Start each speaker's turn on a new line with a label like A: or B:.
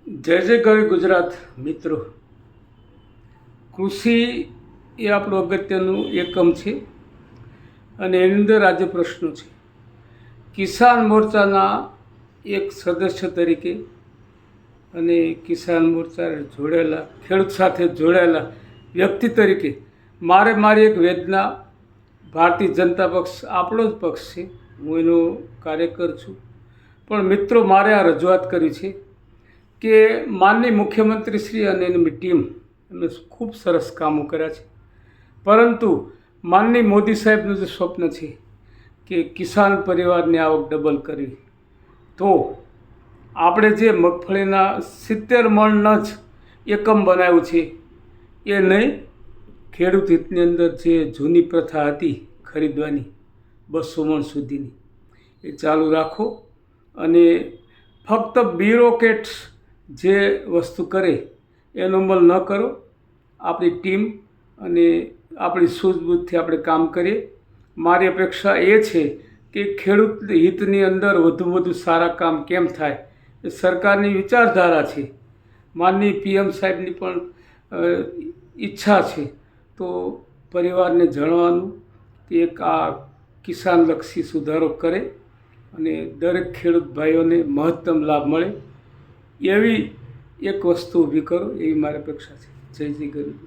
A: જય જય ગરવી ગુજરાત મિત્રો, કૃષિ એ આપણું અગત્યનું એકમ છે અને એની અંદર આજે પ્રશ્નો છે. કિસાન મોરચાના એક સદસ્ય તરીકે અને કિસાન મોરચા જોડાયેલા ખેડૂત સાથે જોડાયેલા વ્યક્તિ તરીકે મારી એક વેદના, ભારતીય જનતા પક્ષ આપણો જ પક્ષ છે, હું એનો કાર્યકર છું. પણ મિત્રો, મારે આ રજૂઆત કરી છે કે માનનીય મુખ્યમંત્રી શ્રી અને એની ટીમ એમને ખૂબ સરસ કામો કર્યા છે, પરંતુ માનનીય મોદી સાહેબનું જે સ્વપ્ન છે કે કિસાન પરિવારની આવક ડબલ કરવી, તો આપણે જે મગફળીના 70 મણના જ એકમ બનાવ્યું છે એ નહીં, ખેડૂત હિતની અંદર જે જૂની પ્રથા હતી ખરીદવાની 200 મણ સુધીની એ ચાલુ રાખો અને ફક્ત બ્યુરોક્રેટ્સ જે વસ્તુ કરે એનો અમલ ન કરો. આપણી ટીમ અને આપણી સૂઝબૂઝથી આપણે કામ કરીએ. મારી અપેક્ષા એ છે કે ખેડૂત હિતની અંદર વધુ સારા કામ કેમ થાય એ સરકારની વિચારધારા છે, માનનીય PM સાહેબની પણ ઈચ્છા છે. તો પરિવારને જણાવવાનું કે એક આ કિસાનલક્ષી સુધારો કરે અને દરેક ખેડૂત ભાઈઓને મહત્તમ લાભ મળે એવી એક વસ્તુ ઊભી કરો, એવી મારી અપેક્ષા છે. જય જય ગરીબ.